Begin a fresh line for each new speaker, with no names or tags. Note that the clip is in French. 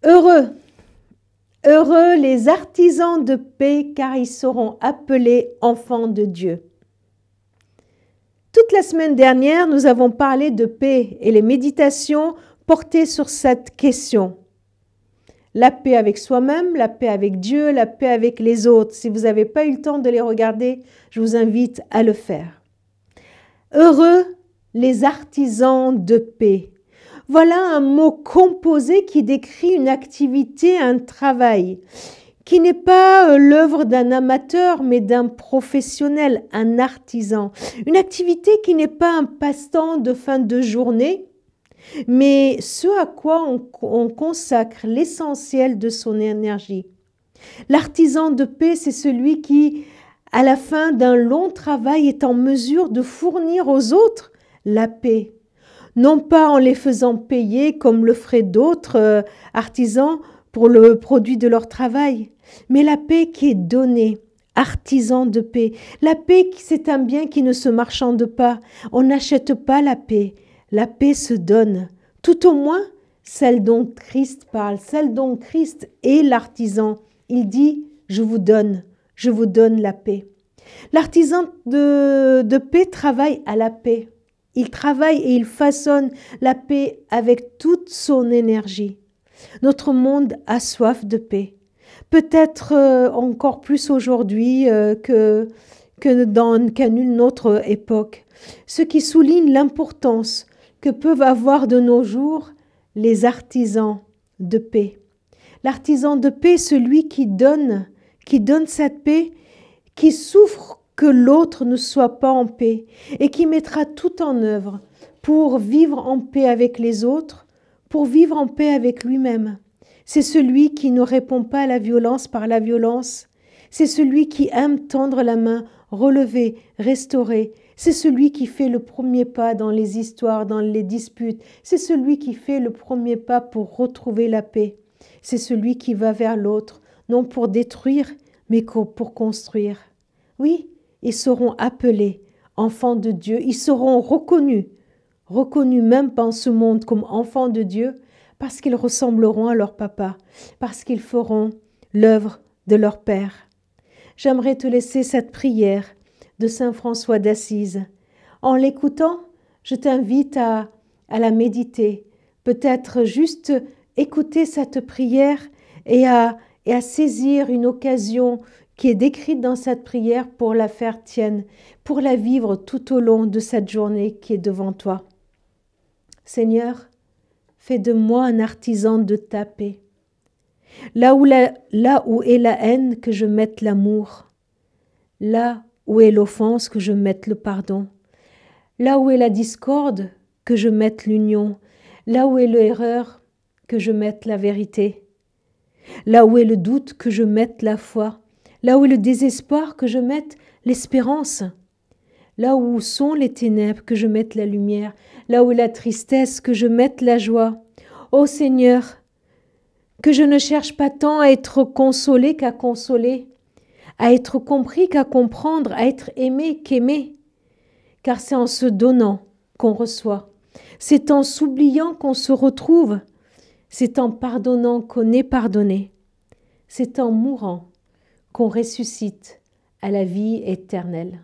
Heureux, heureux les artisans de paix, car ils seront appelés enfants de Dieu. Toute la semaine dernière, nous avons parlé de paix et les méditations portaient sur cette question. La paix avec soi-même, la paix avec Dieu, la paix avec les autres. Si vous n'avez pas eu le temps de les regarder, je vous invite à le faire. Heureux les artisans de paix. Voilà un mot composé qui décrit une activité, un travail, qui n'est pas l'œuvre d'un amateur, mais d'un professionnel, un artisan. Une activité qui n'est pas un passe-temps de fin de journée, mais ce à quoi on consacre l'essentiel de son énergie. L'artisan de paix, c'est celui qui, à la fin d'un long travail, est en mesure de fournir aux autres la paix. Non pas en les faisant payer comme le feraient d'autres artisans pour le produit de leur travail, mais la paix qui est donnée, artisan de paix. La paix, c'est un bien qui ne se marchande pas. On n'achète pas la paix se donne. Tout au moins, celle dont Christ parle, celle dont Christ est l'artisan. Il dit, je vous donne la paix. L'artisan de paix travaille à la paix. Il travaille et il façonne la paix avec toute son énergie. Notre monde a soif de paix. Peut-être encore plus aujourd'hui qu'à nulle autre époque. Ce qui souligne l'importance que peuvent avoir de nos jours les artisans de paix. L'artisan de paix, celui qui donne cette paix, qui souffre que l'autre ne soit pas en paix et qui mettra tout en œuvre pour vivre en paix avec les autres, pour vivre en paix avec lui-même. C'est celui qui ne répond pas à la violence par la violence. C'est celui qui aime tendre la main, relever, restaurer. C'est celui qui fait le premier pas dans les histoires, dans les disputes. C'est celui qui fait le premier pas pour retrouver la paix. C'est celui qui va vers l'autre, non pour détruire, mais pour construire. Oui, ils seront appelés enfants de Dieu. Ils seront reconnus même dans ce monde comme enfants de Dieu, parce qu'ils ressembleront à leur papa, parce qu'ils feront l'œuvre de leur Père. J'aimerais te laisser cette prière de Saint François d'Assise. En l'écoutant, je t'invite à la méditer, peut-être juste écouter cette prière et à saisir une occasion qui est décrite dans cette prière pour la faire tienne, pour la vivre tout au long de cette journée qui est devant toi. Seigneur, fais de moi un artisan de ta paix. Là où est la haine, que je mette l'amour. Là où est l'offense, que je mette le pardon. Là où est la discorde, que je mette l'union. Là où est l'erreur, que je mette la vérité. Là où est le doute, que je mette la foi. Là où est le désespoir, que je mette l'espérance. Là où sont les ténèbres, que je mette la lumière. Là où est la tristesse, que je mette la joie. Ô Seigneur, que je ne cherche pas tant à être consolé qu'à consoler, à être compris qu'à comprendre, à être aimé qu'aimer. Car c'est en se donnant qu'on reçoit. C'est en s'oubliant qu'on se retrouve. C'est en pardonnant qu'on est pardonné. C'est en mourant qu'on ressuscite à la vie éternelle.